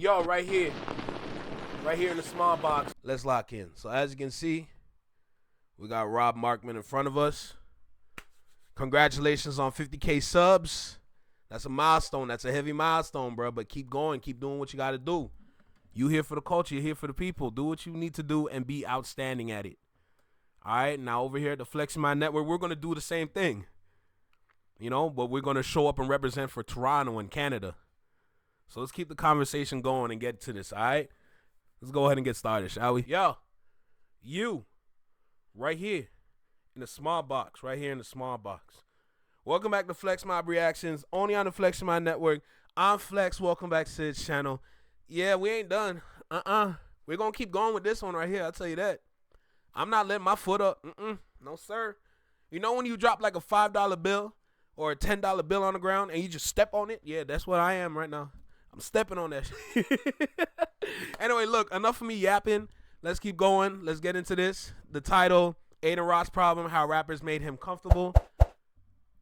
Yo, right here in the small box. Let's lock in. So as you can see, we got Rob Markman in front of us. Congratulations on 50K subs. That's a milestone. That's a heavy milestone, bro. But keep going. Keep doing what you got to do. You here for the culture. You're here for the people. Do what you need to do and be outstanding at it. All right? Now over here at the Flexing My Network, we're going to do the same thing. You know, but we're going to show up and represent for Toronto and Canada. So let's keep the conversation going and get to this, all right? Let's go ahead and get started, shall we? Yo, you, right here in the small box, Welcome back to Flex Mob Reactions, only on the Flexing My Network. I'm Flex. Welcome back to this channel. Yeah, we ain't done. We're going to keep going with this one right here, I'll tell you that. I'm not letting my foot up. No, sir. You know when you drop like a $5 bill or a $10 bill on the ground and you just step on it? Yeah, that's what I am right now. I'm stepping on that shit. Anyway, look, enough of me yapping. Let's keep going. Let's get into this. The title, Adin Ross Problem, How Rappers Made Him Comfortable.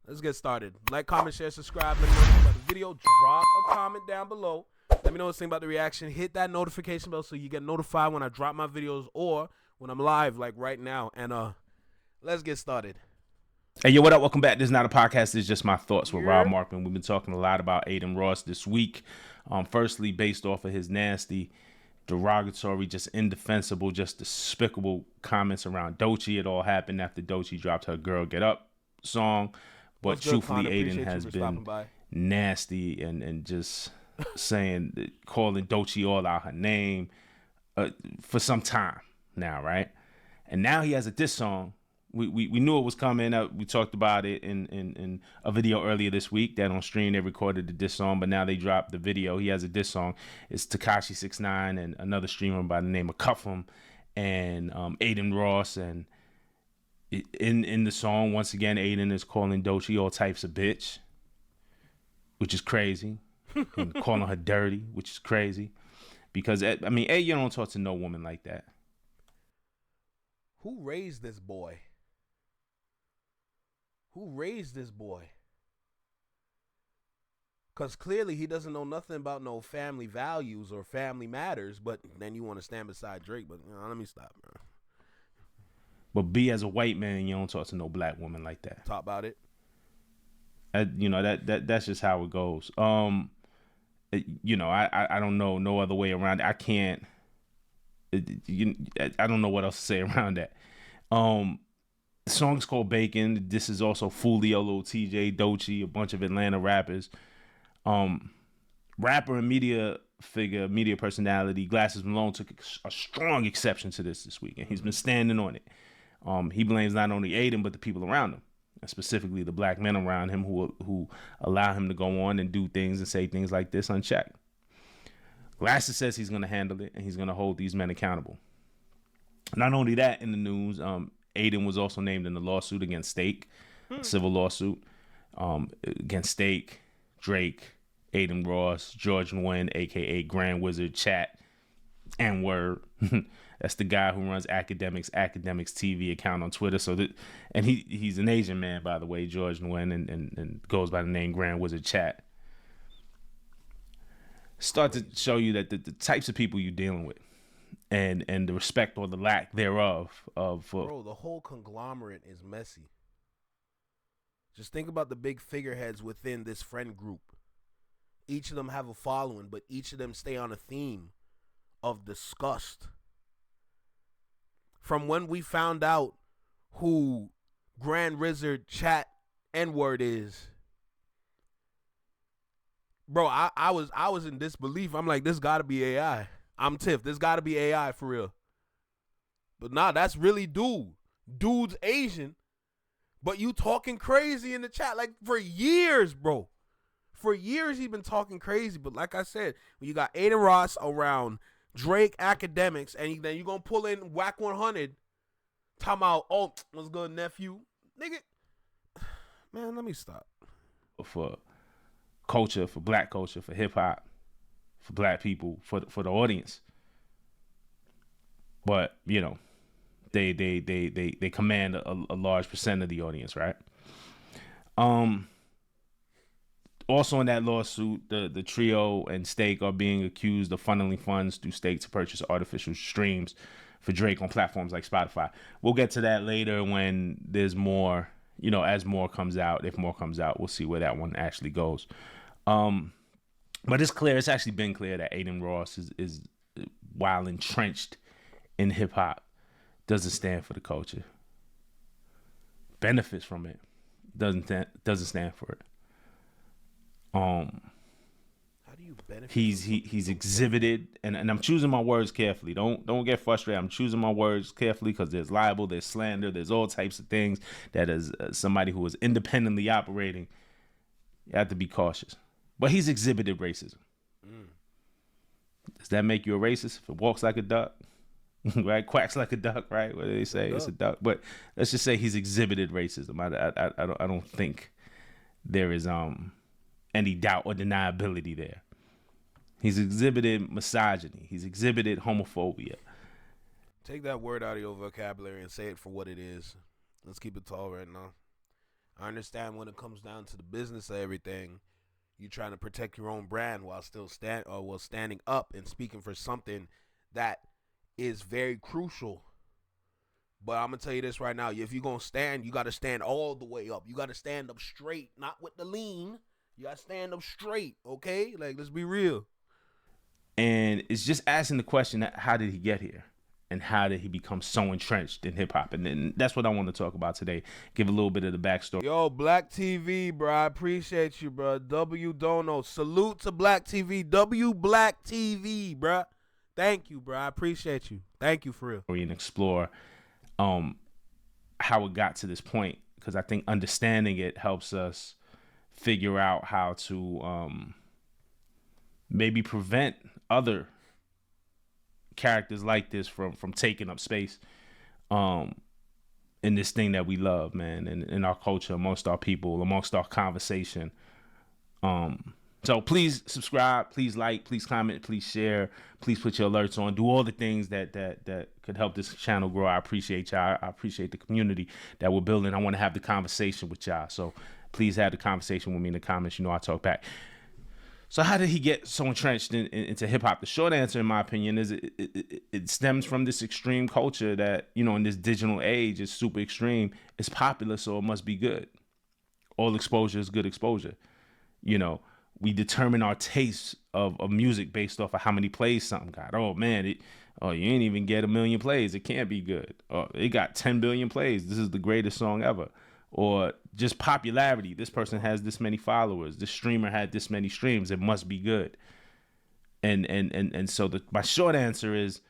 Let's get started. Like, comment, share, subscribe. Let me know what you think about the video. Drop a comment down below. Let me know what you think about the reaction. Hit that notification bell so you get notified when I drop my videos or when I'm live, like right now. And let's get started. Hey, yo, what up? Welcome back. This is not a podcast. It's just my thoughts with Rob Markman. We've been talking a lot about Adin Ross this week. Firstly, based off of his nasty, derogatory, just indefensible, just despicable comments around Doechii. It all happened after Doechii dropped her Girl Get Up song. But truthfully, Adin has been nasty and just saying, calling Doechii all out her name for some time now, right? And now he has a diss song. We knew it was coming. We talked about it in a video earlier this week that on stream they recorded the diss song, but now they dropped the video. He has a diss song. It's Tekashi 6ix9ine and another streamer by the name of Cuff'em and Adin Ross. And in the song, once again, Adin is calling Doechii all types of bitch, which is crazy, and calling her dirty, which is crazy, because I mean, you don't talk to no woman like that. Who raised this boy? Who raised this boy? Because clearly he doesn't know nothing about no family values or family matters, but then you want to stand beside Drake. But you know, let me stop, bro. But be as a white man, you don't talk to no black woman like that. Talk about it. You know, that's just how it goes. You know, I don't know no other way around it. I can't. I don't know what else to say around that. The song's called Bacon. This is also Fulio, Lil TJ, Doechii, a bunch of Atlanta rappers. Rapper and media figure, media personality, Glasses Malone took a strong exception to this week, and he's been standing on it. He blames not only Adin, but the people around him, and specifically the black men around him who allow him to go on and do things and say things like this unchecked. Glasses says he's going to handle it, and he's going to hold these men accountable. Not only that, in the news, Adin was also named in the lawsuit against Stake, a civil lawsuit against Stake, Drake, Adin Ross, George Nguyen, a.k.a. Grand Wizard, Chat, and Word. That's the guy who runs Academics TV account on Twitter. So that, and he's an Asian man, by the way, George Nguyen, and goes by the name Grand Wizard Chat. Start to show you that the types of people you're dealing with and the respect or the lack thereof Bro, the whole conglomerate is messy. Just think about the big figureheads within this friend group. Each of them have a following, but each of them stay on a theme of disgust. From when we found out who Grand Wizard Chat N-word is, bro, I was in disbelief. I'm like, this gotta be AI. I'm Tiff. This gotta be AI for real. But nah, that's really dude. Dude's Asian, but you talking crazy in the chat like for years, bro. For years he's been talking crazy. But like I said, when you got Adin Ross around Drake Academics, and then you gonna pull in Whack 100, talking about, oh, what's good, nephew, nigga. Man, let me stop. For culture, for black culture, for hip hop, for black people, for the audience. But you know, they command a large percent of the audience, right? Also in that lawsuit, the trio and Stake are being accused of funneling funds through Stake to purchase artificial streams for Drake on platforms like Spotify. We'll get to that later when there's more, as more comes out. If more comes out, we'll see where that one actually goes. But it's clear, it's actually been clear that Adin Ross is while entrenched in hip hop, doesn't stand for the culture. Benefits from it, doesn't stand for it. How do you benefit? He's exhibited, and I'm choosing my words carefully. Don't get frustrated. I'm choosing my words carefully because there's libel, there's slander, there's all types of things that is somebody who is independently operating. You have to be cautious. But he's exhibited racism. Does that make you a racist if it walks like a duck? Right? Quacks like a duck, right? What do they say? It's a duck. But let's just say he's exhibited racism. I don't think there is any doubt or deniability there. He's exhibited misogyny. He's exhibited homophobia. Take that word out of your vocabulary and say it for what it is. Let's keep it tall right now. I understand when it comes down to the business of everything, you're trying to protect your own brand while still standing up and speaking for something that is very crucial. But I'm going to tell you this right now. If you're going to stand, you got to stand all the way up. You got to stand up straight, not with the lean. You got to stand up straight, okay? Like, let's be real. And it's just asking the question, how did he get here? And how did he become so entrenched in hip-hop? And then that's what I want to talk about today. Give a little bit of the backstory. Yo, Black TV, bro. I appreciate you, bro. W Dono. Salute to Black TV. W Black TV, bro. Thank you, bro. I appreciate you. Thank you for real. And explore how it got to this point. Because I think understanding it helps us figure out how to maybe prevent other characters like this from taking up space in this thing that we love, man, and in our culture, amongst our people, amongst our conversation. So please subscribe, please like, please comment, please share, please put your alerts on, do all the things that could help this channel grow. I appreciate y'all. I appreciate the community that we're building. I want to have the conversation with y'all. So please have the conversation with me in the comments. I talk back. So how did he get so entrenched into hip hop? The short answer, in my opinion, is it stems from this extreme culture that, in this digital age is super extreme. It's popular, so it must be good. All exposure is good exposure. We determine our taste of music based off of how many plays something got. Oh man, you ain't even get 1 million plays. It can't be good. It got 10 billion plays. This is the greatest song ever. Or just popularity. This person has this many followers. This streamer had this many streams. It must be good. And so my short answer is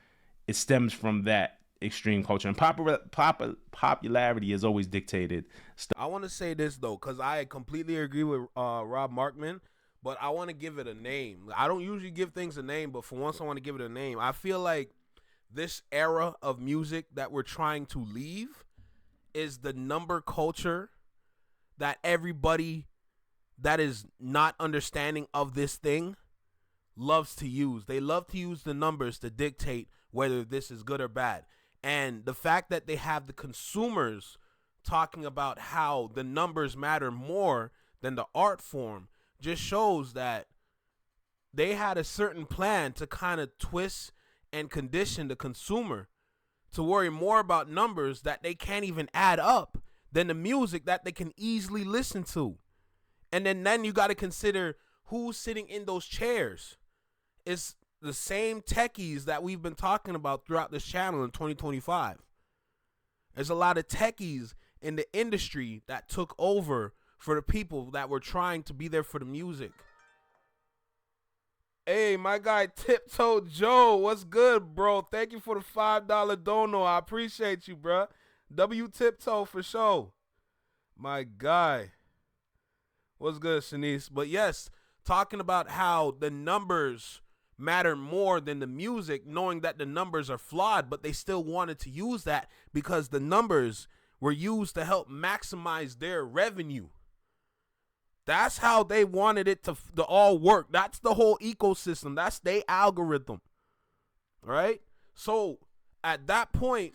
it stems from that extreme culture. And popularity is always dictated. I want to say this, though, because I completely agree with Rob Markman, but I want to give it a name. I don't usually give things a name, but for once I want to give it a name. I feel like this era of music that we're trying to leave is the number culture that everybody that is not understanding of this thing loves to use. They love to use the numbers to dictate whether this is good or bad. And the fact that they have the consumers talking about how the numbers matter more than the art form just shows that they had a certain plan to kind of twist and condition the consumer to worry more about numbers that they can't even add up than the music that they can easily listen to. And then you got to consider who's sitting in those chairs. It's the same techies that we've been talking about throughout this channel in 2025. There's a lot of techies in the industry that took over for the people that were trying to be there for the music. Hey, my guy Tiptoe Joe, what's good, bro? Thank you for the $5 dono. I appreciate you, bro. W Tiptoe for sure. My guy. What's good, Shanice? But yes, talking about how the numbers matter more than the music, knowing that the numbers are flawed, but they still wanted to use that because the numbers were used to help maximize their revenue. That's how they wanted it to all work. That's the whole ecosystem. That's their algorithm. Right? So at that point,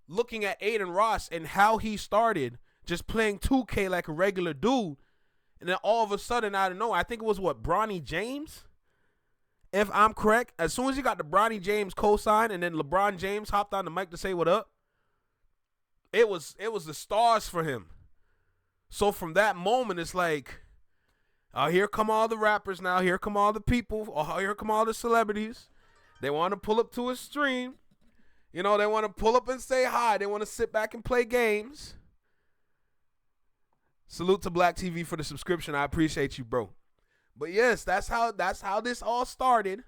looking at Adin Ross and how he started just playing 2K like a regular dude, And then all of a sudden, I don't know, I think it was Bronny James, if I'm correct. As soon as he got the Bronny James cosign, and then LeBron James hopped on the mic to say what up, it was the stars for him. So from that moment, it's like, here come all the rappers now. Here come all the people. Here come all the celebrities. They want to pull up to a stream. You know, they want to pull up and say hi. They want to sit back and play games. Salute to Black TV for the subscription. I appreciate you, bro. But yes, that's how this all started.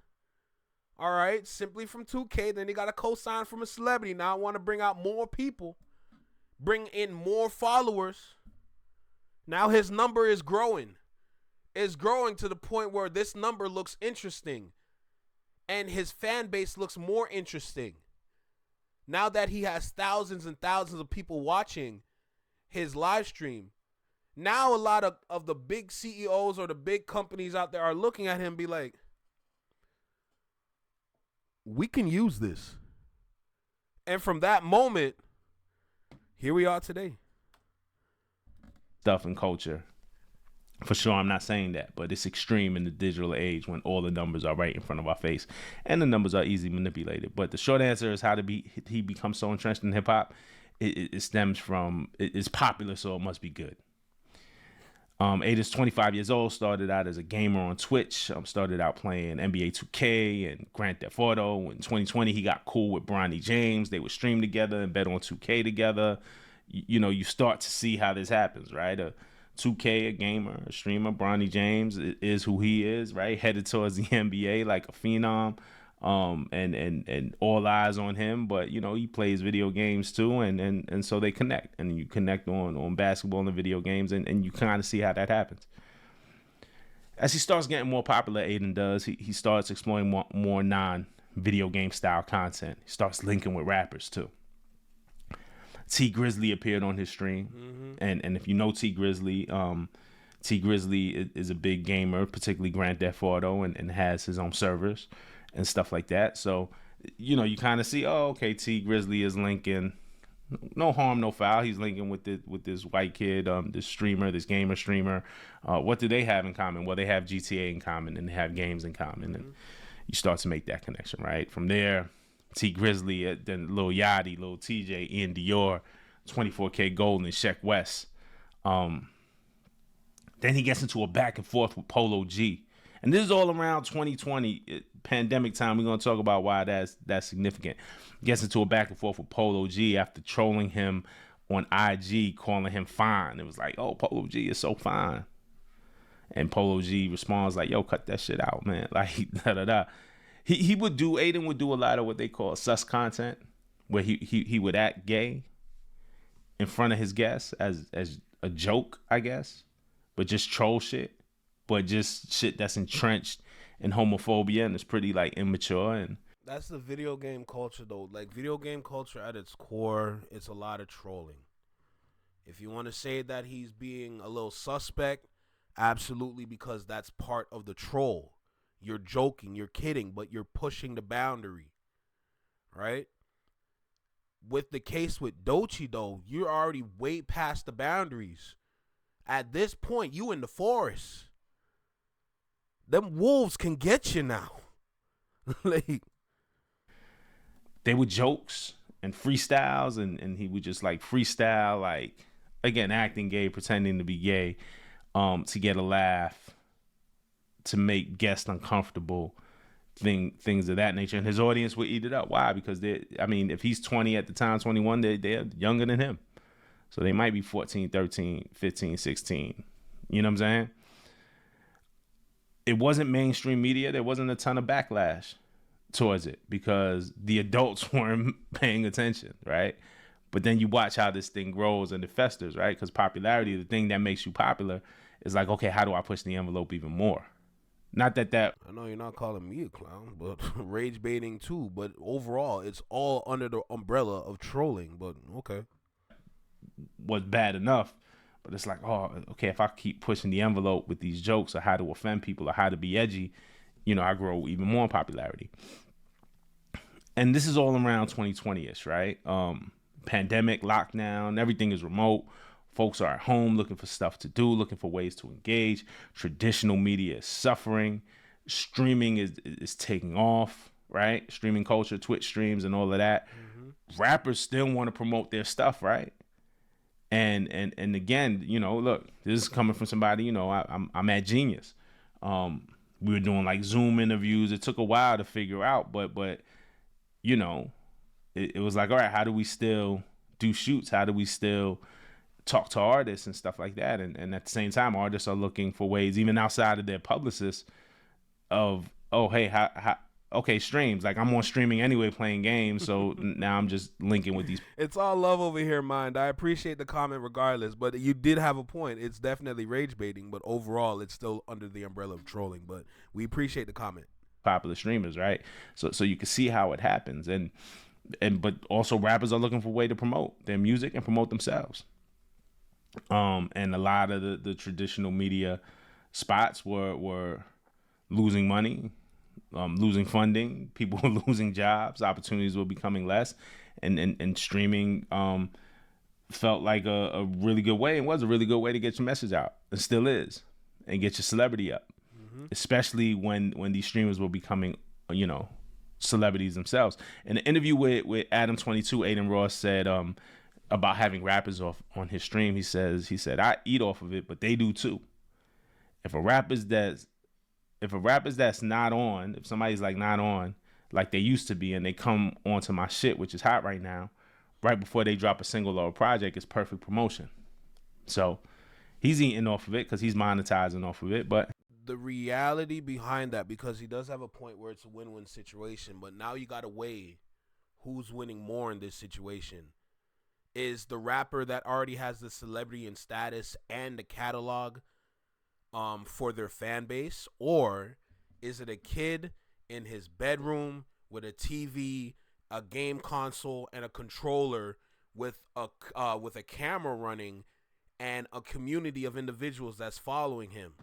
All right, simply from 2K. Then he got a cosign from a celebrity. Now I want to bring out more people, bring in more followers. Now his number is growing. It's growing to the point where this number looks interesting, and his fan base looks more interesting. Now that he has thousands and thousands of people watching his live stream, now a lot of the big CEOs or the big companies out there are looking at him and be like, we can use this. And from that moment, here we are today. Stuff and culture. For sure, I'm not saying that, but it's extreme in the digital age when all the numbers are right in front of our face and the numbers are easily manipulated. But the short answer is he becomes so entrenched in hip hop. It stems from it's popular, so it must be good. Adin's 25 years old, started out as a gamer on Twitch, started out playing NBA 2K and Grand Theft Auto. In 2020, he got cool with Bronny James. They would stream together and bet on 2K together. You know, you start to see how this happens, right? 2K, a gamer, a streamer, Bronny James is who he is, right? Headed towards the NBA like a phenom, and all eyes on him. But, you know, he plays video games too, and so they connect. And you connect on basketball and video games, and you kind of see how that happens. As he starts getting more popular, Adin does, he starts exploring more non-video game style content. He starts linking with rappers too. T Grizzly appeared on his stream, and if you know T Grizzly is a big gamer, particularly Grand Theft Auto, and has his own servers and stuff like that. So, you know, you kind of see, oh, okay, T Grizzly is linking, no harm, no foul. He's linking with this white kid, this streamer, this gamer streamer. What do they have in common? Well, they have GTA in common, and they have games in common, and you start to make that connection, right? From there, T Grizzly, then Lil Yachty, Lil TJ, Ian Dior, 24K Gold, and Sheck West. Then he gets into a back and forth with Polo G. And this is all around 2020, pandemic time. We're going to talk about why that's significant. Gets into a back and forth with Polo G after trolling him on IG, calling him fine. It was like, oh, Polo G is so fine. And Polo G responds like, yo, cut that shit out, man. Like, da-da-da. Adin would do a lot of what they call sus content, where he would act gay in front of his guests as a joke, I guess, but just troll shit, but just shit that's entrenched in homophobia and it's pretty like immature. And that's the video game culture, though. Like, video game culture at its core, it's a lot of trolling. If you want to say that he's being a little suspect, absolutely, because that's part of the troll. You're joking, you're kidding, but you're pushing the boundary, right? With the case with Doechii, though, you're already way past the boundaries. At this point, you in the forest. Them wolves can get you now. Like, they were jokes and freestyles, and he would just like freestyle, like, again, acting gay, pretending to be gay, to get a laugh, to make guests uncomfortable, things of that nature. And his audience would eat it up. Why? Because if he's 20 at the time, 21, they're younger than him. So they might be 14, 13, 15, 16. You know what I'm saying? It wasn't mainstream media. There wasn't a ton of backlash towards it because the adults weren't paying attention, right? But then you watch how this thing grows and it festers, right? Because popularity, the thing that makes you popular, is like, okay, how do I push the envelope even more? Not that I know you're not calling me a clown, but rage baiting too. But overall, it's all under the umbrella of trolling. But okay, was bad enough. But it's like, oh, okay, if I keep pushing the envelope with these jokes or how to offend people or how to be edgy, you know, I grow even more popularity. And this is all around 2020-ish, right? Pandemic, lockdown, everything is remote. folks are at home looking for stuff to do, looking for ways to engage. Traditional media is suffering. Streaming is taking off, right? Streaming culture, Twitch streams and all of that. Rappers still want to promote their stuff, right? And again, you know, look, this is coming from somebody, you know, I'm at Genius. We were doing like Zoom interviews. It took a while to figure out, but you know, it was like, all right, how do we still do shoots? How do we still talk to artists and stuff like that? And at the same time, artists are looking for ways, even outside of their publicists, of, oh, hey, okay, streams. Like, I'm on streaming anyway playing games, so now I'm just linking with these. It's all love over here, Mind. I appreciate the comment regardless, but you did have a point. It's definitely rage baiting, but overall, it's still under the umbrella of trolling. But we appreciate the comment. Popular streamers, right? So you can see how it happens, but also rappers are looking for a way to promote their music and promote themselves. And a lot of the traditional media spots were losing money, losing funding, people were losing jobs, opportunities were becoming less, and streaming felt like a really good way, and was a really good way to get your message out. It still is, and get your celebrity up, especially when these streamers were becoming, you know, celebrities themselves. In an interview with Adam 22, Adin Ross said about having rappers on his stream, he said, I eat off of it, but they do too. If a rapper's that's not on, if somebody's like not on like they used to be, and they come onto my shit, which is hot right now, right before they drop a single or a project, it's perfect promotion. So he's eating off of it because he's monetizing off of it. But the reality behind that, because he does have a point where it's a win-win situation, but now you got to weigh who's winning more in this situation. Is the rapper that already has the celebrity and status and the catalog for their fan base, or is it a kid in his bedroom with a TV, a game console, and a controller with a camera running and a community of individuals that's following him?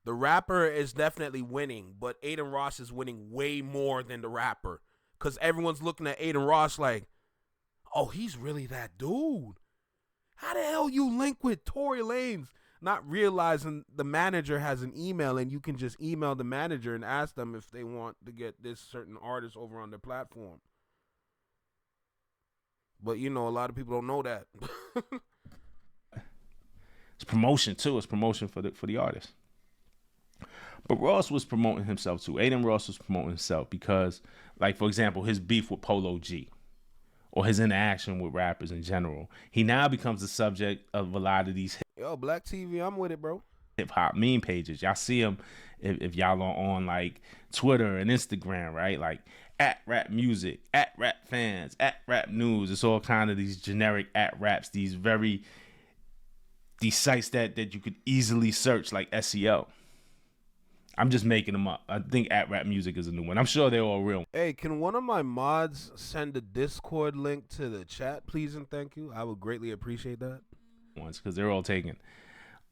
The rapper is definitely winning, but Adin Ross is winning way more than the rapper, because everyone's looking at Adin Ross like, oh, he's really that dude. How the hell you link with Tory Lanez? Not realizing the manager has an email, and you can just email the manager and ask them if they want to get this certain artist over on their platform. But, you know, a lot of people don't know that. it's promotion, too. It's promotion for the artist. But Ross was promoting himself, too. Adin Ross was promoting himself because, like, for example, his beef with Polo G, or his interaction with rappers in general, he now becomes the subject of a lot of these Yo, Black TV, I'm with it, bro. hip hop meme pages. Y'all see them if y'all are on like Twitter and Instagram, right? Like at rapmusic, at rapfans, at rapnews. It's all kind of these generic at raps, these sites that you could easily search like SEO. I'm just making them up. I think at rapmusic is a new one. I'm sure they're all real. Hey, can one of my mods send a Discord link to the chat, please and thank you? I would greatly appreciate that. Ones, because they're all taken.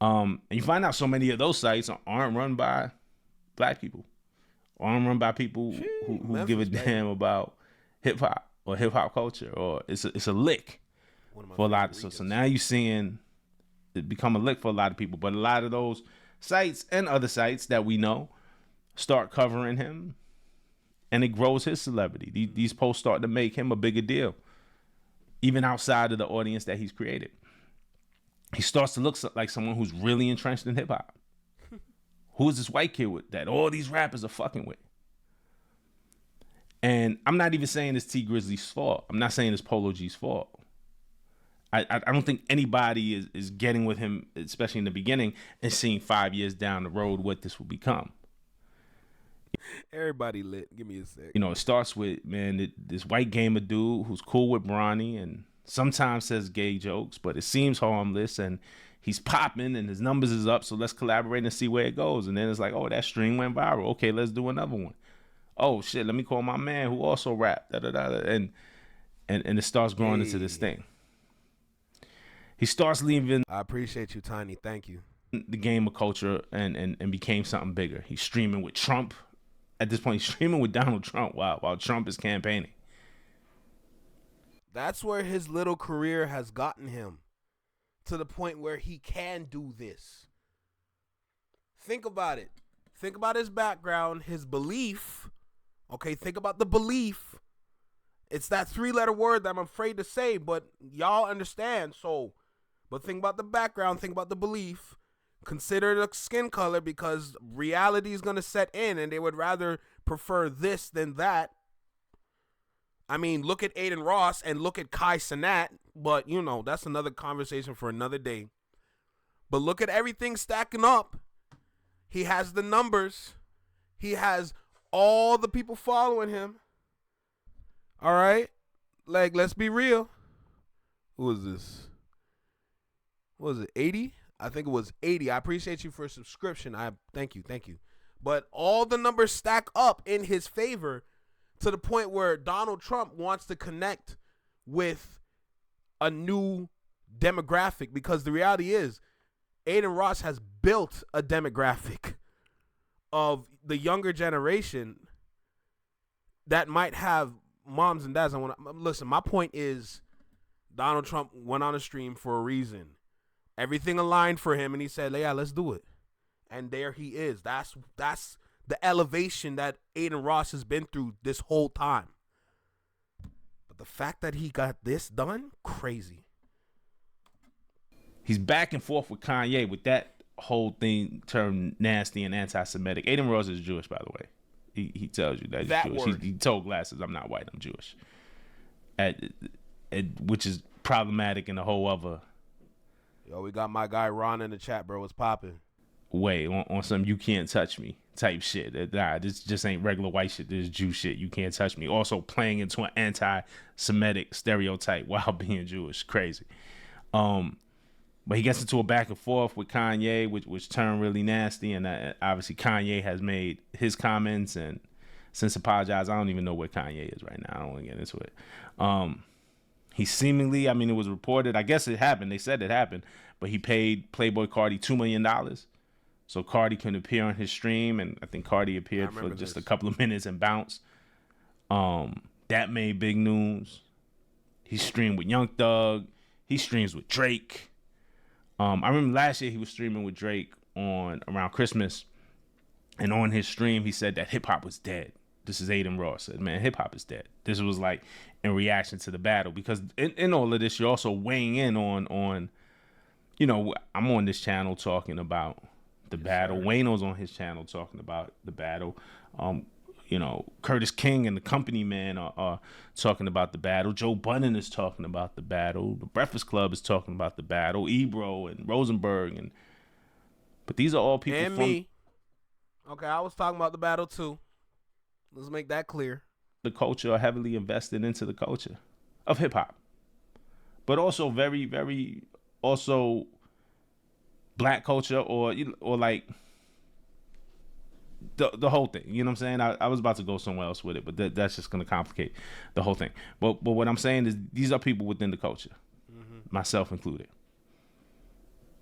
And you find out so many of those sites aren't run by black people, aren't run by people who give a damn about hip hop or hip hop culture, or it's a lick for a lot. So now you're seeing it become a lick for a lot of people. But a lot of those sites and other sites that we know start covering him, and it grows his celebrity. These posts start to make him a bigger deal, even outside of the audience that he's created. He starts to look like someone who's really entrenched in hip hop. Who is this white kid with that all these rappers are fucking with? And I'm not even saying it's T Grizzly's fault. I'm not saying it's Polo G's fault. I don't think anybody is getting with him, especially in the beginning, and seeing 5 years down the road what this will become. Everybody lit. Give me a sec. You know, it starts with, man, this white gamer dude who's cool with Bronny and sometimes says gay jokes, but it seems harmless, and he's popping and his numbers is up, so let's collaborate and see where it goes. And then it's like, oh, that stream went viral. Okay, let's do another one. Oh shit, let me call my man who also rap. And it starts growing into this thing. He starts leaving. I appreciate you, Tiny. Thank you. The gamer culture and became something bigger. He's streaming with Trump. At this point, he's streaming with Donald Trump while Trump is campaigning. That's where his little career has gotten him. to the point where he can do this. Think about it. Think about his background, his belief. Okay, think about the belief. It's that 3-letter word that I'm afraid to say, but y'all understand. So, but think about the background, think about the belief. Consider the skin color, because reality is going to set in and they would rather prefer this than that. I mean, look at Adin Ross and look at Kai Cenat, but you know, that's another conversation for another day. But look at everything stacking up. He has the numbers. He has all the people following him. All right? Like, let's be real. Who was this? What was it, 80? I think it was 80. I appreciate you for a subscription. Thank you. But all the numbers stack up in his favor to the point where Donald Trump wants to connect with a new demographic, because the reality is Adin Ross has built a demographic of the younger generation that might have moms and dads. Listen, my point is Donald Trump went on a stream for a reason. Everything aligned for him, and he said, yeah, let's do it. And there he is. That's the elevation that Adin Ross has been through this whole time. But the fact that he got this done, crazy. He's back and forth with Kanye with that whole thing turned nasty and anti-Semitic. Adin Ross is Jewish, by the way. He tells you that he's Jewish. He told Glasses, I'm not white, I'm Jewish. Which is problematic in the whole other. Yo, we got my guy Ron in the chat, bro. What's popping? Way on some you can't touch me type shit. Nah, this just ain't regular white shit. This is Jew shit. You can't touch me. Also playing into an anti-Semitic stereotype while being Jewish. Crazy. But he gets into a back and forth with Kanye, which turned really nasty. And obviously Kanye has made his comments and since apologized. I don't even know where Kanye is right now. I don't want to get into it. He seemingly, I mean, it was reported, I guess it happened. They said it happened, but he paid Playboy Cardi $2 million. So Cardi can appear on his stream. And I think Cardi appeared for just a couple of minutes and bounced. That made big news. He streamed with Young Thug. He streams with Drake. I remember last year he was streaming with Drake around Christmas, and on his stream he said that hip hop was dead. This is Adin Ross said, man, hip hop is dead. This was like in reaction to the battle, because in all of this you're also weighing in on, you know, I'm on this channel talking about the battle. Wayno's on his channel talking about the battle. You know, Curtis King and the Company Man are talking about the battle. Joe Budden is talking about the battle. The Breakfast Club is talking about the battle. Ebro and Rosenberg, but these are all people and me. Okay, I was talking about the battle too. Let's make that clear. The culture are heavily invested into the culture of hip hop, but also very, very also black culture or like. The whole thing, you know what I'm saying? I was about to go somewhere else with it, but that's just going to complicate the whole thing. But what I'm saying is these are people within the culture, myself included,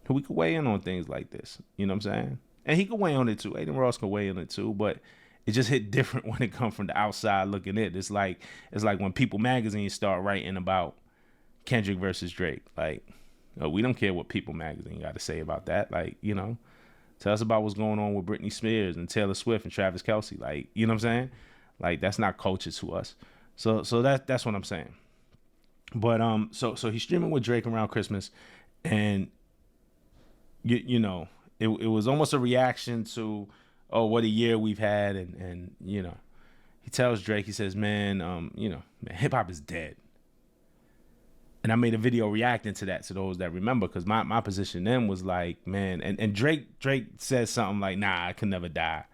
who we could weigh in on things like this. You know what I'm saying? And he could weigh on it too. Adin Ross could weigh on it too, but it just hit different when it comes from the outside looking in. It's like when People Magazine start writing about Kendrick versus Drake. Like, we don't care what People Magazine got to say about that. Like, you know. Tell us about what's going on with Britney Spears and Taylor Swift and Travis Kelce. Like, you know what I'm saying? Like, that's not culture to us. So that's what I'm saying. But so he's streaming with Drake around Christmas, and you know, it was almost a reaction to, oh, what a year we've had, and you know, he tells Drake, he says, man, you know, man, hip hop is dead. And I made a video reacting to that, to those that remember, because my position then was like, man, and Drake says something like, nah, I could never die.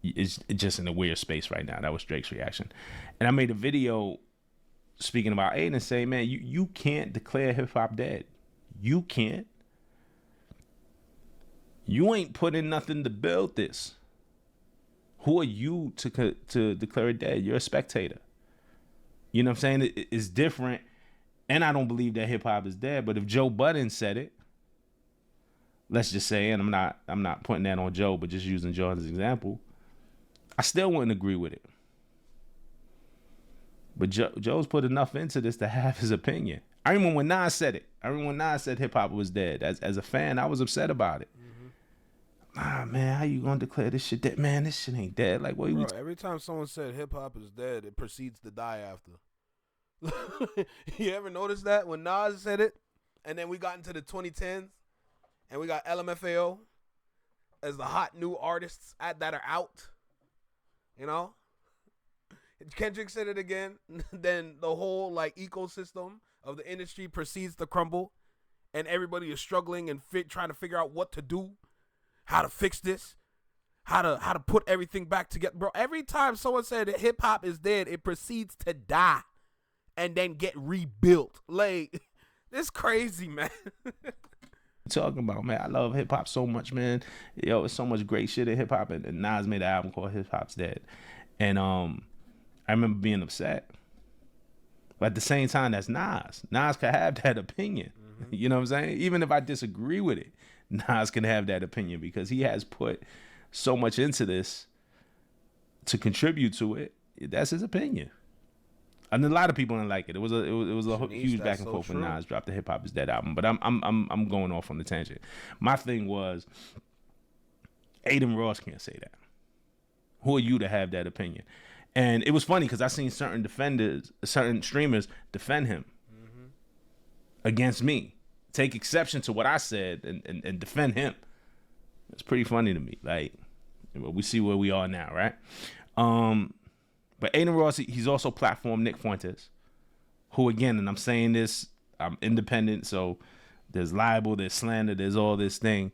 It's just in a weird space right now. That was Drake's reaction. And I made a video speaking about Adin and say, man, you can't declare hip hop dead. You can't. You ain't put in nothing to build this. Who are you to declare it dead? You're a spectator. You know what I'm saying? It's different. And I don't believe that hip hop is dead. But if Joe Budden said it, let's just say, and I'm not putting that on Joe, but just using Joe as an example, I still wouldn't agree with it. But Joe's put enough into this to have his opinion. I remember when Nas said it. I remember when Nas said hip hop was dead. As a fan, I was upset about it. Ah, man, how you gonna declare this shit dead? Man, this shit ain't dead. Like, what? Bro, every time someone said hip hop is dead, it proceeds to die after. You ever notice that when Nas said it, and then we got into the 2010s, and we got LMFAO as the hot new artists that are out, you know? Kendrick said it again, then the whole like ecosystem of the industry proceeds to crumble, and everybody is struggling and trying to figure out what to do, how to fix this, how to put everything back together. Bro, every time someone said that hip hop is dead, it proceeds to die and then get rebuilt. Like, it's crazy, man. Talking about, man, I love hip hop so much, man. Yo, it's so much great shit in hip hop, and Nas made an album called Hip Hop's Dead, and I remember being upset. But at the same time, that's Nas. Nas could have that opinion. You know what I'm saying? Even if I disagree with it, Nas can have that opinion because he has put so much into this to contribute to it. That's his opinion. And a lot of people didn't like it. It was a huge back and forth when Nas dropped the Hip Hop Is Dead album. But I'm going off on the tangent. My thing was, Adin Ross can't say that. Who are you to have that opinion? And it was funny because I seen certain streamers defend him against me, take exception to what I said and defend him. It's pretty funny to me. Like, we see where we are now, right? But Adin Ross, he's also platformed Nick Fuentes, who, again, and I'm saying this, I'm independent, so there's libel, there's slander, there's all this thing.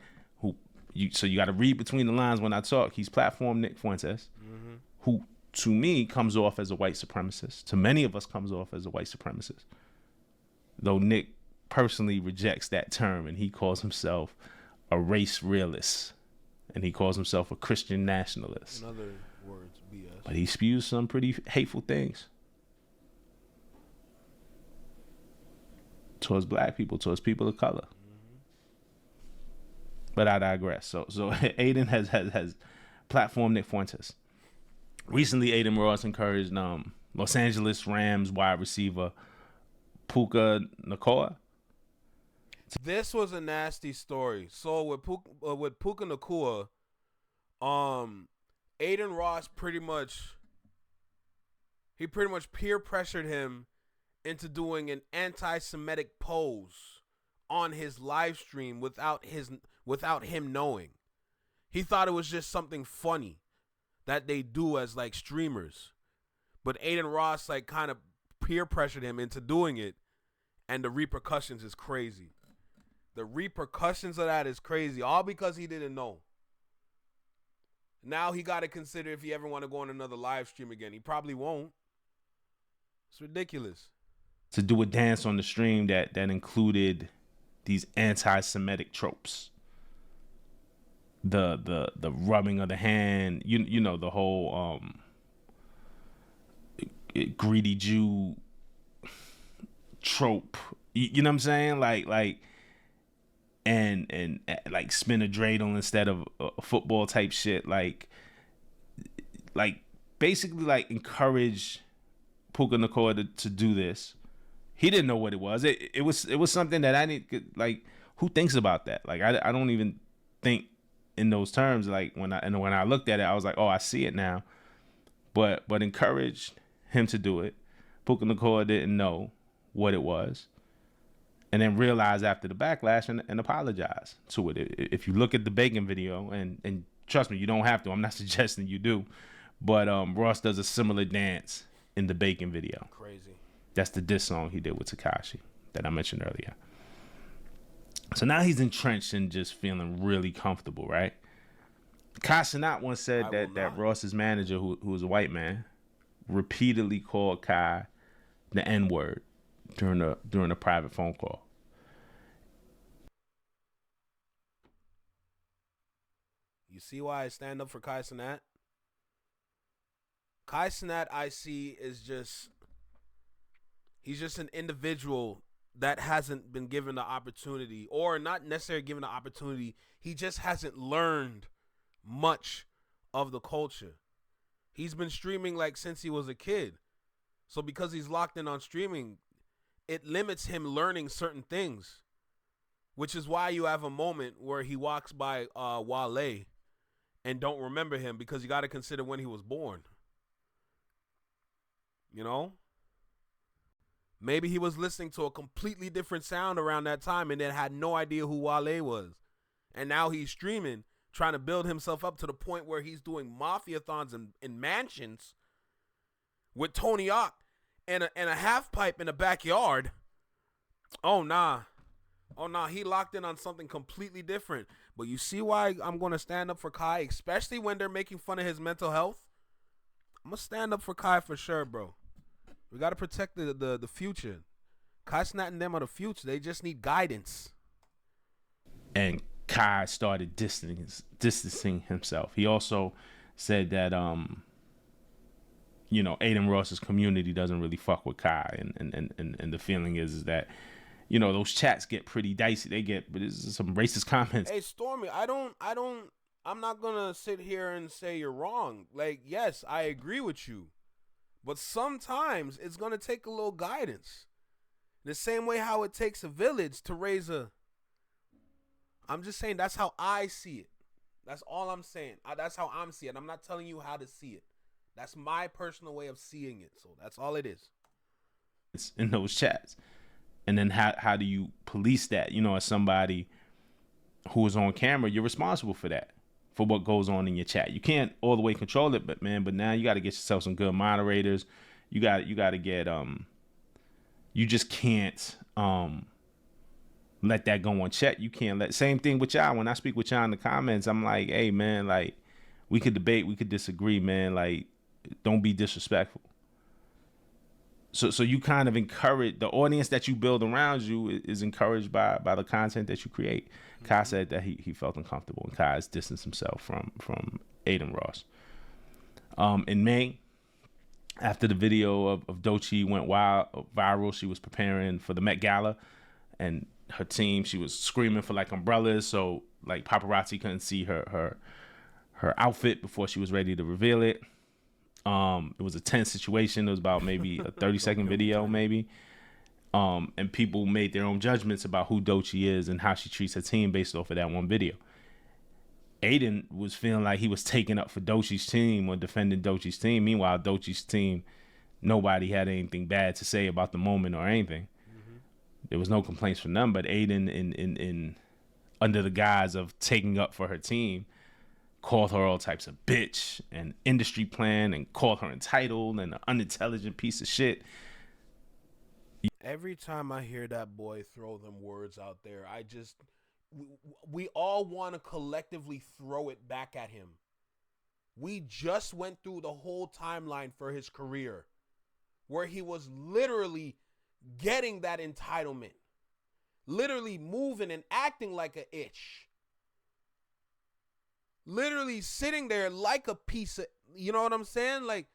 So you got to read between the lines when I talk. He's platformed Nick Fuentes, who to me comes off as a white supremacist. To many of us comes off as a white supremacist. Though Nick personally rejects that term, and he calls himself a race realist, and he calls himself a Christian nationalist. In other words, BS. But he spews some pretty hateful things towards black people, towards people of color. But I digress. So Adin has platformed Nick Fuentes. Recently, Adin Ross encouraged Los Angeles Rams wide receiver Puka Nacua. This was a nasty story. So with Puka Nacua, Adin Ross pretty much peer pressured him into doing an anti-Semitic pose on his live stream without him knowing. He thought it was just something funny that they do as like streamers, but Adin Ross like kind of peer pressured him into doing it, and the repercussions is crazy. The repercussions of that is crazy, all because he didn't know. Now he got to consider if he ever want to go on another live stream again. He probably won't. It's ridiculous. To do a dance on the stream that included these anti-Semitic tropes. The rubbing of the hand, you know, the whole greedy Jew trope. You know what I'm saying? Like and like spin a dreidel instead of a football type shit. Like basically like encourage Puka Nacua to do this. He didn't know what it was. It was something that I didn't like. Who thinks about that? Like I don't even think in those terms. Like when I looked at it, I was like, oh, I see it now. But encouraged him to do it. Puka Nacua didn't know what it was, and then realized after the backlash and apologized to it. If you look at the Bacon video, and trust me, you don't have to. I'm not suggesting you do, but Ross does a similar dance in the Bacon video. Crazy. That's the diss song he did with Tekashi that I mentioned earlier. So now he's entrenched and just feeling really comfortable, right? Kai Cenat once said that Ross's manager, who was a white man, repeatedly called Kai the N-word during a private phone call. You see why I stand up for Kai Cenat? Kai Cenat, I see, he's just an individual that hasn't been given the opportunity, or not necessarily given the opportunity. He just hasn't learned much of the culture. He's been streaming like since he was a kid. So because he's locked in on streaming, it limits him learning certain things, which is why you have a moment where he walks by Wale and don't remember him, because you got to consider when he was born. You know? Maybe he was listening to a completely different sound around that time and then had no idea who Wale was. And now he's streaming, trying to build himself up to the point where he's doing mafia-thons in mansions with Tony Hawk and a half pipe in the backyard. Oh, nah. He locked in on something completely different. But you see why I'm going to stand up for Kai, especially when they're making fun of his mental health? I'm going to stand up for Kai for sure, bro. We got to protect the future. Kai's not in them of the future. They just need guidance. And Kai started distancing himself. He also said that, Adin Ross's community doesn't really fuck with Kai. And the feeling is that, those chats get pretty dicey. They get some racist comments. Hey, Stormy, I'm not going to sit here and say you're wrong. Like, yes, I agree with you. But sometimes it's going to take a little guidance. The same way how it takes a village to raise I'm just saying that's how I see it. That's all I'm saying. That's how I'm seeing it. I'm not telling you how to see it. That's my personal way of seeing it. So that's all it is. It's in those chats. And then how do you police that? As somebody who is on camera, you're responsible for that. For what goes on in your chat. You can't all the way control it, but now you got to get yourself some good moderators. You got to get you just can't let that go unchecked. You can't same thing with y'all. When I speak with y'all in the comments, I'm like, hey man, like we could debate, we could disagree, man. Like, don't be disrespectful. So you kind of encourage the audience that you build around you is encouraged by the content that you create. Mm-hmm. Kai said that he felt uncomfortable, and Kai has distanced himself from Adin Ross. In May, after the video of Doechii went viral, she was preparing for the Met Gala, and her team, she was screaming for like umbrellas, so like paparazzi couldn't see her outfit before she was ready to reveal it. It was a tense situation. It was about maybe a 30-second video, maybe. And people made their own judgments about who Doechii is and how she treats her team based off of that one video. Adin was feeling like he was taking up for Doechii's team or defending Doechii's team. Meanwhile, Doechii's team, nobody had anything bad to say about the moment or anything. Mm-hmm. There was no complaints from them, but Adin, in under the guise of taking up for her team, called her all types of bitch and industry plan and called her entitled and an unintelligent piece of shit. Every time I hear that boy throw them words out there, we all want to collectively throw it back at him. We just went through the whole timeline for his career where he was literally getting that entitlement, literally moving and acting like an itch. Literally sitting there like a piece of, you know what I'm saying? Like,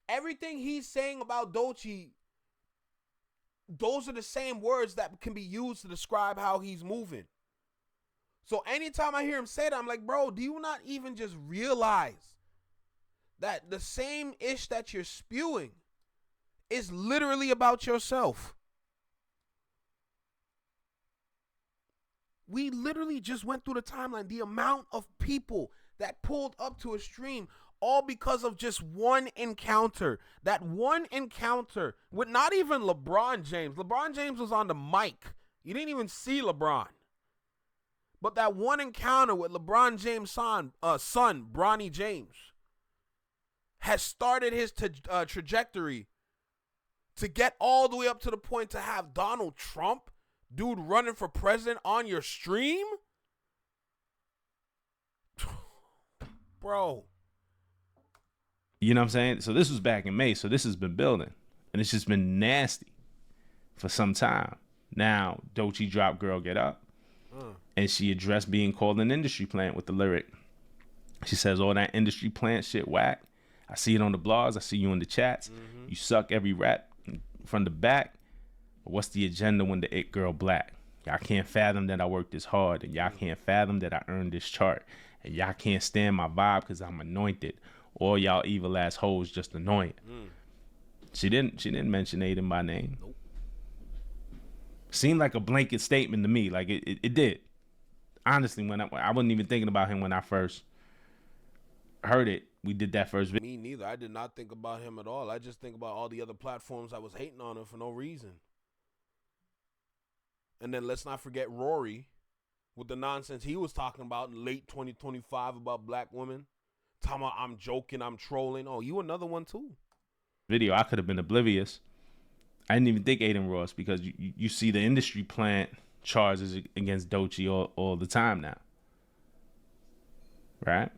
everything he's saying about Doechii, those are the same words that can be used to describe how he's moving. So anytime I hear him say that, I'm like, bro, do you not even just realize that the same ish that you're spewing is literally about yourself? We literally just went through the timeline. The amount of people that pulled up to a stream all because of just one encounter. That one encounter with not even LeBron James. LeBron James was on the mic. You didn't even see LeBron. But that one encounter with LeBron James' son, Bronny James, has started his trajectory to get all the way up to the point to have Donald Trump, dude, running for president on your stream? Bro. You know what I'm saying? So this was back in May. So this has been building. And it's just been nasty for some time. Now, Doechii dropped Girl Get Up. And she addressed being called an industry plant with the lyric. She says, all that industry plant shit whack. I see it on the blogs. I see you in the chats. Mm-hmm. You suck every rap from the back. But what's the agenda when the it girl black? Y'all can't fathom that I worked this hard. And y'all can't fathom that I earned this chart. And y'all can't stand my vibe because I'm anointed. All y'all evil ass hoes just annoying. She didn't mention Adin by name. Nope. Seemed like a blanket statement to me. Like it did. Honestly, when I wasn't even thinking about him when I first heard it. We did that first video. Me neither. I did not think about him at all. I just think about all the other platforms I was hating on him for no reason. And then let's not forget Rory with the nonsense he was talking about in late 2025 about black women. Talking about I'm joking, I'm trolling. Oh, you another one too. Video, I could have been oblivious. I didn't even think Adin Ross because you see the industry plant charges against Doechii all the time now. Right?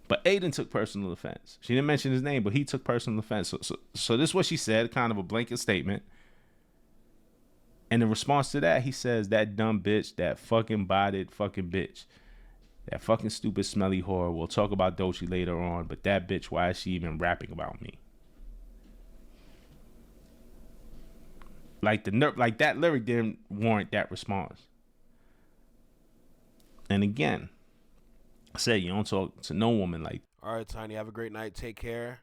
But Adin took personal offense. She didn't mention his name, but he took personal offense. So this is what she said, kind of a blanket statement. And in response to that, he says, that dumb bitch, that fucking bodied fucking bitch, that fucking stupid smelly whore. We'll talk about Dochi later on, but that bitch, why is she even rapping about me? Like that lyric didn't warrant that response. And again, I said you don't talk to no woman like. All right, Tiny, have a great night. Take care.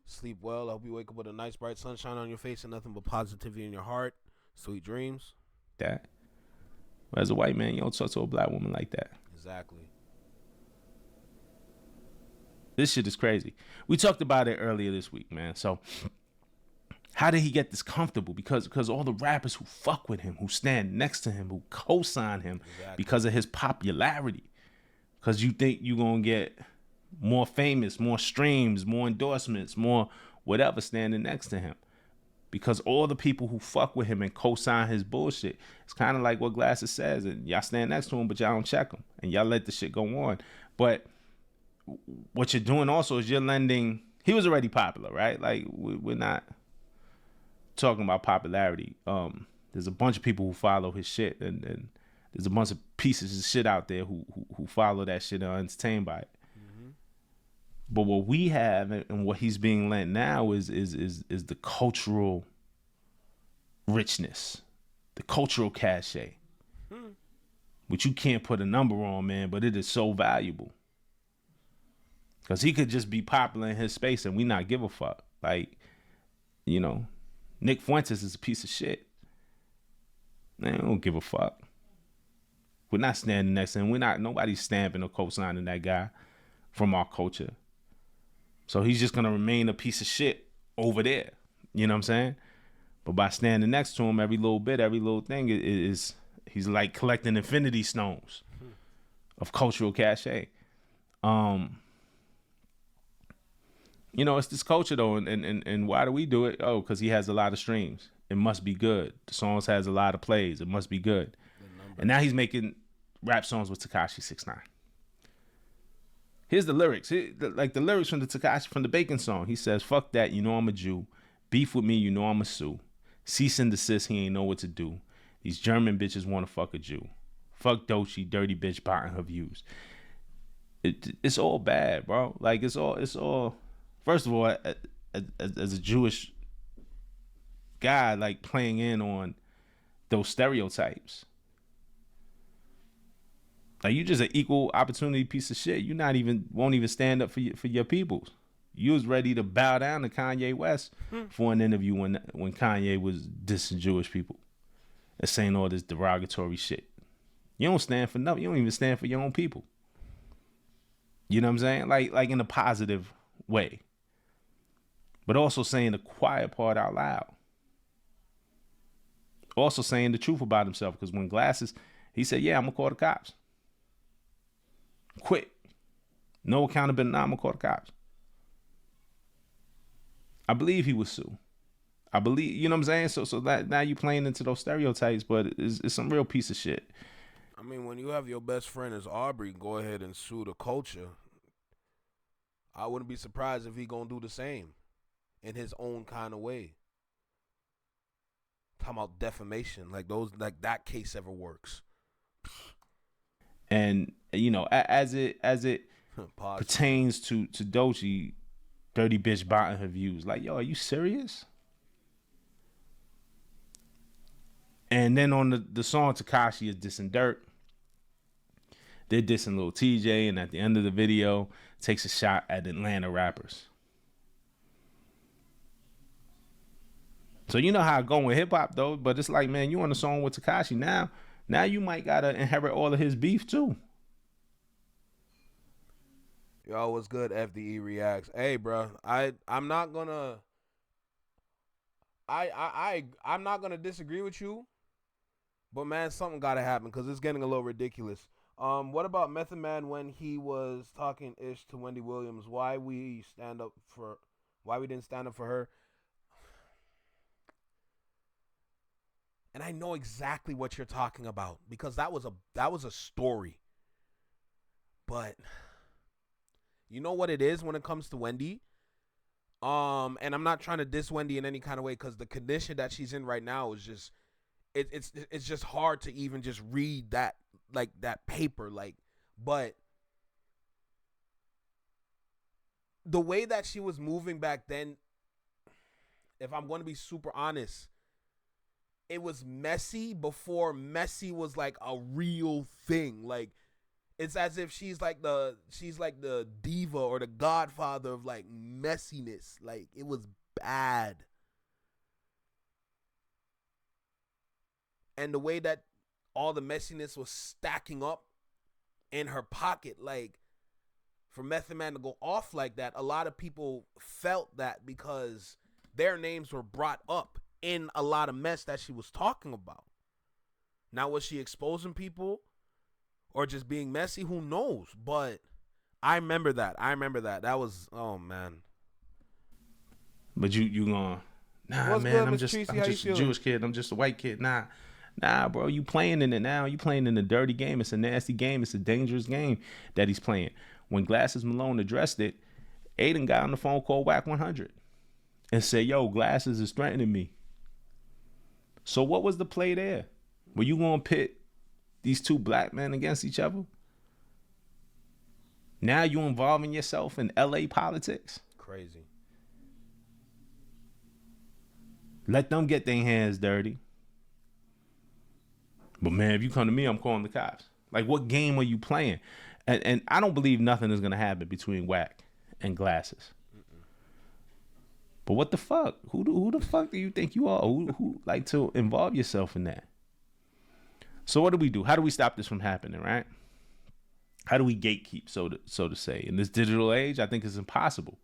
Sleep well. I hope you wake up with a nice bright sunshine on your face and nothing but positivity in your heart. Sweet dreams. That. But as a white man, you don't talk to a black woman like that. Exactly. This shit is crazy. We talked about it earlier this week, man. So how did he get this comfortable? Because all the rappers who fuck with him, who stand next to him, who co-sign him because of his popularity. Because you think you're going to get more famous, more streams, more endorsements, more whatever standing next to him. Because all the people who fuck with him and co-sign his bullshit, it's kind of like what Glasses says. And y'all stand next to him, but y'all don't check him. And y'all let the shit go on. But what you're doing also is you're lending. He was already popular, right? Like, we're not talking about popularity. There's a bunch of people who follow his shit. And there's a bunch of pieces of shit out there who follow that shit and are entertained by it. Mm-hmm. But what we have and what he's being lent now is the cultural richness, the cultural cachet, which you can't put a number on, man, but it is so valuable. Because he could just be popular in his space and we not give a fuck. Like, you know, Nick Fuentes is a piece of shit. Man, I don't give a fuck. We're not standing next to him. Nobody's stamping or co-signing that guy from our culture. So he's just going to remain a piece of shit over there. You know what I'm saying? But by standing next to him, every little bit, every little thing is he's like collecting infinity stones of cultural cachet. You know, it's this culture though. And why do we do it? Oh, because he has a lot of streams. It must be good. The songs has a lot of plays. It must be good. And now he's making rap songs with Tekashi 6ix9ine. Here's the lyrics. Like the lyrics from the Bacon song. He says, fuck that, you know I'm a Jew. Beef with me, you know I'm a Sue. Cease and desist, he ain't know what to do. These German bitches want to fuck a Jew. Fuck Doechii, dirty bitch buying her views. It's all bad, bro. Like it's all. First of all, as a Jewish guy, like playing in on those stereotypes. Like you just an equal opportunity piece of shit. You won't even stand up for your peoples. You was ready to bow down to Kanye West for an interview when Kanye was dissing Jewish people and saying all this derogatory shit. You don't stand for nothing. You don't even stand for your own people. You know what I'm saying? Like in a positive way. But also saying the quiet part out loud. Also saying the truth about himself. Because when Glasses, he said, yeah, I'm going to call the cops. Quick. No accountability. Nah, I'm going to call the cops. I believe he was Sue. I believe, you know what I'm saying? So that now you playing into those stereotypes, but it's some real piece of shit. I mean, when you have your best friend as Aubrey go ahead and sue the culture, I wouldn't be surprised if he gonna do the same in his own kind of way. Talking about defamation, like that case ever works. And you know, as it pertains to Doechii, dirty bitch buying her views. Like, yo, are you serious? And then on the song Tekashi is dissing Dirt. They're dissing Lil TJ, and at the end of the video, takes a shot at Atlanta rappers. So you know how I go with hip hop though, but it's like, man, you on the song with Tekashi now. Now you might gotta inherit all of his beef too. Yo, what's good? FDE reacts. Hey, bro, I'm not gonna I'm not gonna disagree with you, but man, something gotta happen because it's getting a little ridiculous. What about Method Man when he was talking ish to Wendy Williams? Why we didn't stand up for her? And I know exactly what you're talking about because that was a story. But you know what it is when it comes to Wendy? And I'm not trying to diss Wendy in any kind of way because the condition that she's in right now is just it's just hard to even just read that paper, but the way that she was moving back then, if I'm going to be super honest, it was messy before messy was like a real thing. Like, it's as if she's like the diva or the godfather of like messiness. Like, it was bad. And the way that all the messiness was stacking up in her pocket, like, for Method Man to go off like that, a lot of people felt that because their names were brought up in a lot of mess that she was talking about. Now, was she exposing people or just being messy? Who knows? But I remember that. That was, oh man. But you going, nah, what's man, good, I'm Tracy? just How a Jewish kid. I'm just a white kid. Nah, bro, you playing in it now. You playing in a dirty game. It's a nasty game. It's a dangerous game that he's playing. When Glasses Malone addressed it, Adin got on the phone, called Whack 100 and said, yo, Glasses is threatening me. So what was the play there? Were you going to pit these two black men against each other? Now you involving yourself in LA politics? Crazy. Let them get their hands dirty. But man, if you come to me, I'm calling the cops. Like, what game are you playing? And I don't believe nothing is going to happen between Whack and Glasses. But what the fuck? Who the fuck do you think you are? Who like to involve yourself in that? So what do we do? How do we stop this from happening, right? How do we gatekeep, so to say? In this digital age, I think it's impossible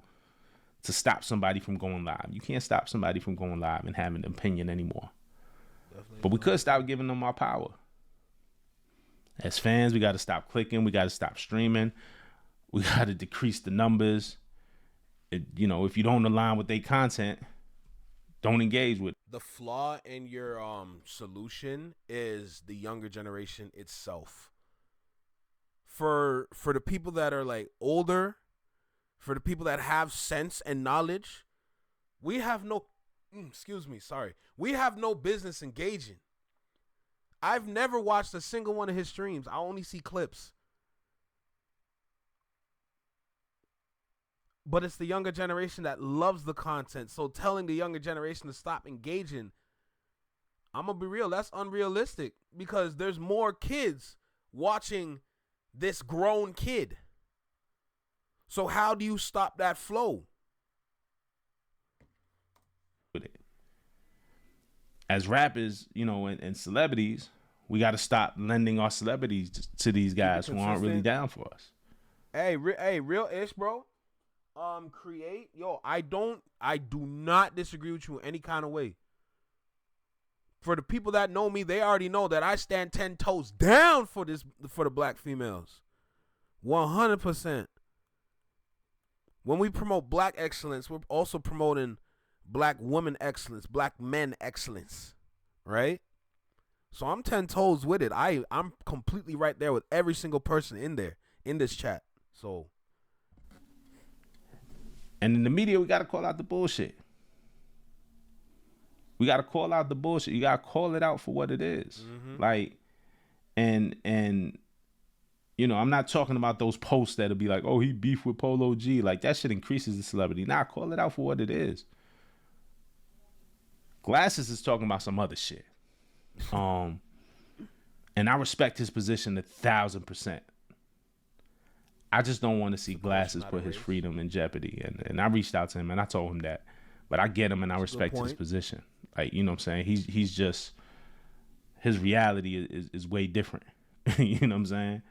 to stop somebody from going live. You can't stop somebody from going live and having an opinion anymore. Definitely. But we could stop giving them our power. As fans, we got to stop clicking. We got to stop streaming. We got to decrease the numbers. If you don't align with their content, don't engage with it. The flaw in your solution is the younger generation itself. For the people that are like older, for the people that have sense and knowledge, we have no we have no business engaging. I've never watched a single one of his streams. I only see clips. But it's the younger generation that loves the content. So telling the younger generation to stop engaging, I'm going to be real, that's unrealistic because there's more kids watching this grown kid. So how do you stop that flow? As rappers, and celebrities, we got to stop lending our celebrities to these guys who aren't really down for us. Hey, real ish, bro. Create, I do not disagree with you in any kind of way. For the people that know me, they already know that I stand 10 toes down for the black females. 100%. When we promote black excellence, we're also promoting black woman excellence, black men excellence, right? So I'm 10 toes with it. I'm completely right there with every single person in there, in this chat. So. And in the media, we got to call out the bullshit. We got to call out the bullshit. You got to call it out for what it is. Mm-hmm. Like, and I'm not talking about those posts that'll be like, oh, he beef with Polo G. Like, that shit increases the celebrity. Nah, call it out for what it is. Glasses is talking about some other shit. And I respect his position 1,000%. I just don't want to see Glasses put his freedom in jeopardy. And I reached out to him and I told him that. But I get him and I respect his position. Like, you know what I'm saying? He's just, his reality is way different. You know what I'm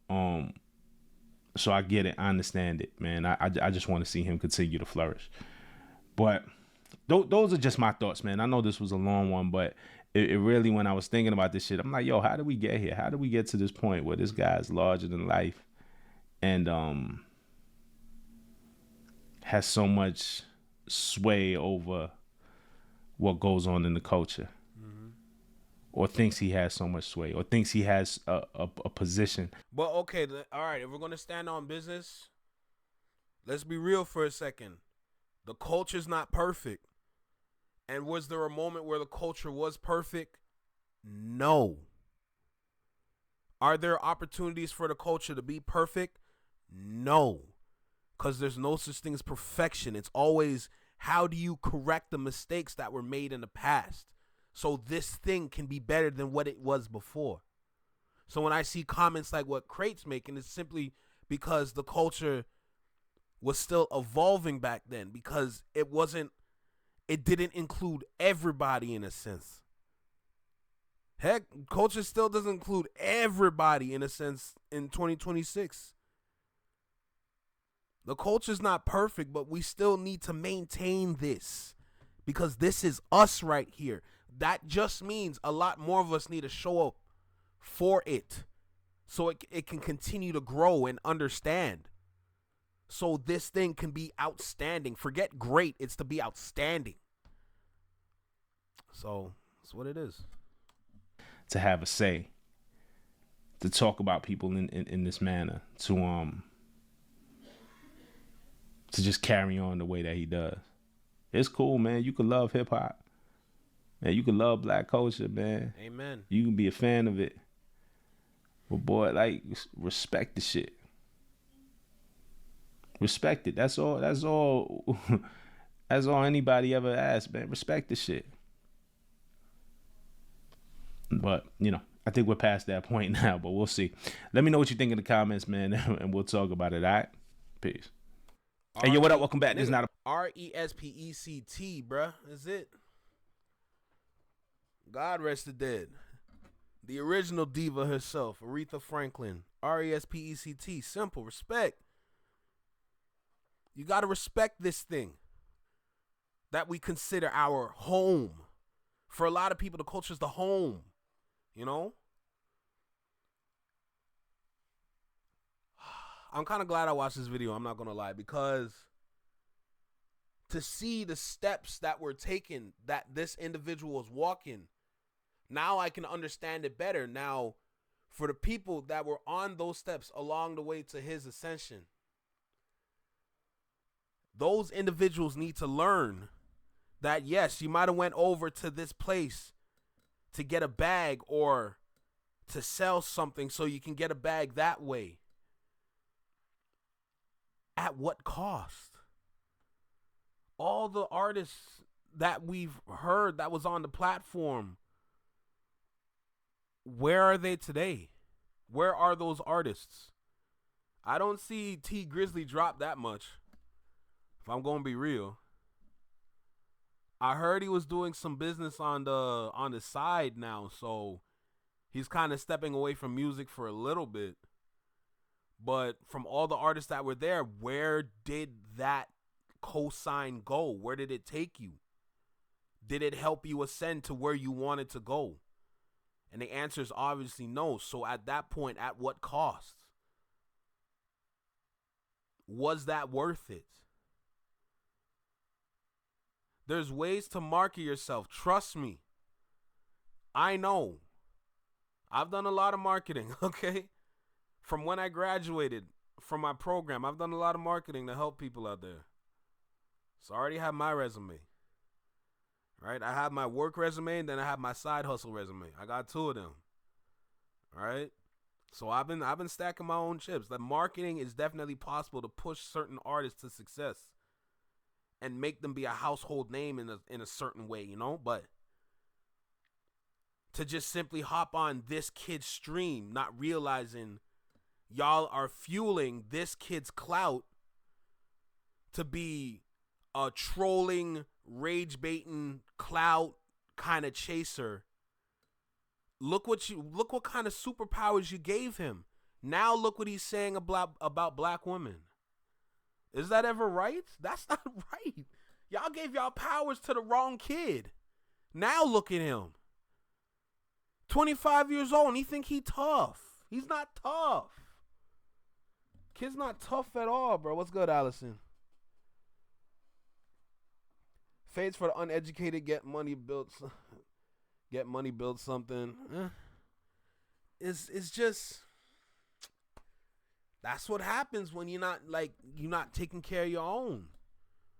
saying? So I get it. I understand it, man. I just want to see him continue to flourish. But those are just my thoughts, man. I know this was a long one, but it really, when I was thinking about this shit, I'm like, yo, how did we get here? How did we get to this point where this guy's larger than life and has so much sway over what goes on in the culture? Or thinks he has so much sway, or thinks he has a position. But okay, all right, if we're going to stand on business, let's be real for a second. The culture's not perfect. And was there a moment where the culture was perfect? No. Are there opportunities for the culture to be perfect? No. Because there's no such thing as perfection. It's always, how do you correct the mistakes that were made in the past so this thing can be better than what it was before? So when I see comments like what Crate's making, it's simply because the culture was still evolving back then, because it didn't include everybody in a sense. Heck, culture still doesn't include everybody in a sense in 2026. The culture's not perfect, but we still need to maintain this because this is us right here. That just means a lot more of us need to show up for it so it can continue to grow and understand. So this thing can be outstanding. Forget great, it's to be outstanding. So that's what it is. To have a say, to talk about people in this manner, to just carry on the way that he does. It's cool, man. You can love hip hop. Man, you can love black culture, man. Amen. You can be a fan of it. But boy, like, respect the shit. Respect it. That's all that's all anybody ever asks, man. Respect the shit. But, you know, I think we're past that point now, but we'll see. Let me know what you think in the comments, man, and we'll talk about it, all right? Peace. Hey, yo, what up? Welcome back. This is not a RESPECT, bruh. Is it? God rest the dead. The original diva herself, Aretha Franklin. RESPECT. Simple. Respect. You got to respect this thing that we consider our home. For a lot of people, the culture's the home. You know? I'm kind of glad I watched this video, I'm not going to lie, because to see the steps that were taken, that this individual was walking, now I can understand it better. Now, for the people that were on those steps along the way to his ascension, those individuals need to learn that, yes, you might have went over to this place to get a bag or to sell something so you can get a bag that way. At what cost? All the artists that we've heard that was on the platform, where are they today? Where are those artists? I don't see T Grizzly drop that much, if I'm going to be real. I heard he was doing some business on the side now, so he's kind of stepping away from music for a little bit. But from all the artists that were there, where did that cosign go? Where did it take you? Did it help you ascend to where you wanted to go? And the answer is obviously no. So at that point, at what cost? Was that worth it? There's ways to market yourself. Trust me. I know. I've done a lot of marketing, okay? From when I graduated from my program, I've done a lot of marketing to help people out there. So I already have my resume. Right? I have my work resume and then I have my side hustle resume. I got two of them. All right? So I've been stacking my own chips. The marketing is definitely possible to push certain artists to success and make them be a household name in a certain way, you know? But to just simply hop on this kid's stream, not realizing y'all are fueling this kid's clout to be a trolling, rage baiting, clout kind of chaser. Look what kind of superpowers you gave him. Now look what he's saying about black women. Is that ever right? That's not right. Y'all gave y'all powers to the wrong kid. Now look at him. 25 years old and he think he tough. He's not tough. Kid's not tough at all, bro. What's good, Allison? Fades for the uneducated, get money, build something. It's just, that's what happens when you're not taking care of your own.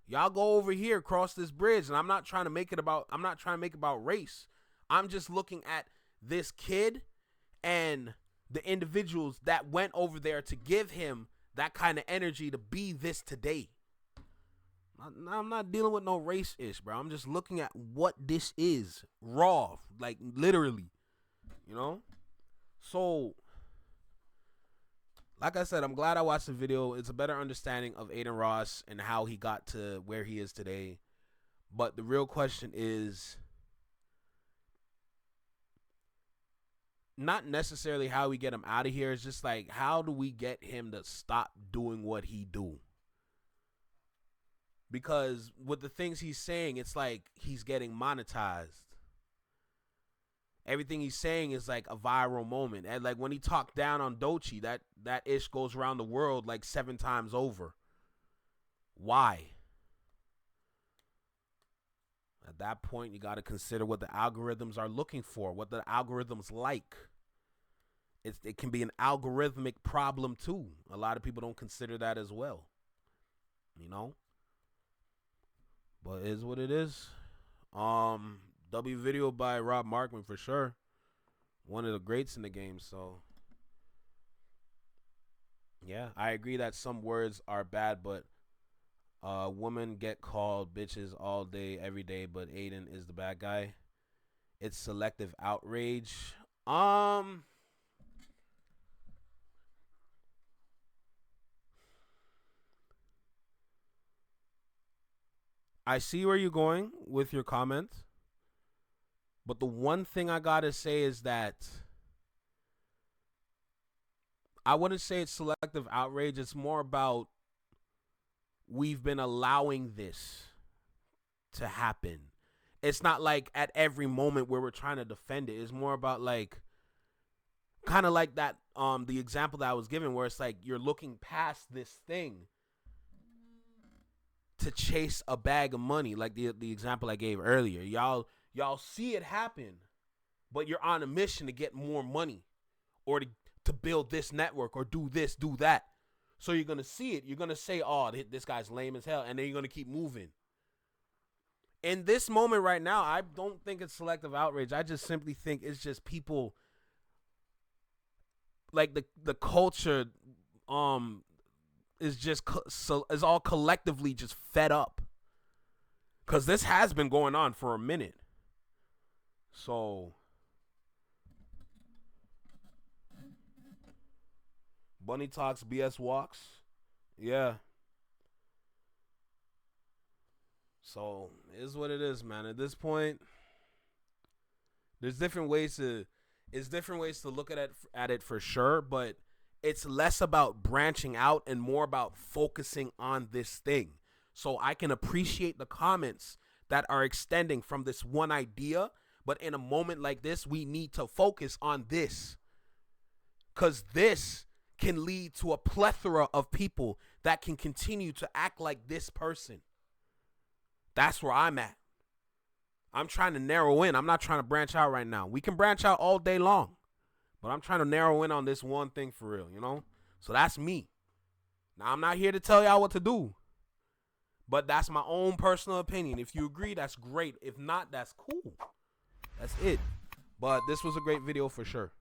Y'all go over here, cross this bridge, and I'm not trying to make it about race. I'm just looking at this kid and the individuals that went over there to give him that kind of energy to be this today. I'm not dealing with no race-ish, bro. I'm just looking at what this is. Raw. Like, literally. You know? So, like I said, I'm glad I watched the video. It's a better understanding of Adin Ross and how he got to where he is today. But the real question is not necessarily how we get him out of here. It's just like, how do we get him to stop doing what he do? Because with the things he's saying, it's like he's getting monetized. Everything he's saying is like a viral moment. And like when he talked down on Doechii, that ish goes around the world like 7 times over. Why? At that point, you got to consider what the algorithms are looking for, what the algorithms like. It can be an algorithmic problem too. A lot of people don't consider that as well. You know? But it is what it is. W video by Rob Markman for sure. One of the greats in the game, so yeah, I agree that some words are bad, but women get called bitches all day, every day, but Adin is the bad guy. It's selective outrage. I see where you're going with your comment, but the one thing I gotta say is that I wouldn't say it's selective outrage. It's more about we've been allowing this to happen. It's not like at every moment where we're trying to defend it. It's more about like kind of like that the example that I was given where it's like you're looking past this thing to chase a bag of money, like the example I gave earlier. Y'all see it happen, but you're on a mission to get more money or to build this network or do this, do that. So you're going to see it. You're going to say, oh, this guy's lame as hell. And then you're going to keep moving. In this moment right now, I don't think it's selective outrage. I just simply think it's just people, like the culture is all collectively just fed up. Because this has been going on for a minute. So Bunny talks, BS walks. Yeah. So it is what it is, man. At this point, there's different ways to look at it for sure, but it's less about branching out and more about focusing on this thing. So I can appreciate the comments that are extending from this one idea, but in a moment like this, we need to focus on this. Because this can lead to a plethora of people that can continue to act like this person. That's where I'm at. I'm trying to narrow in. I'm not trying to branch out right now. We can branch out all day long, but I'm trying to narrow in on this one thing for real, you know? So that's me. Now, I'm not here to tell y'all what to do, but that's my own personal opinion. If you agree, that's great. If not, that's cool. That's it. But this was a great video for sure.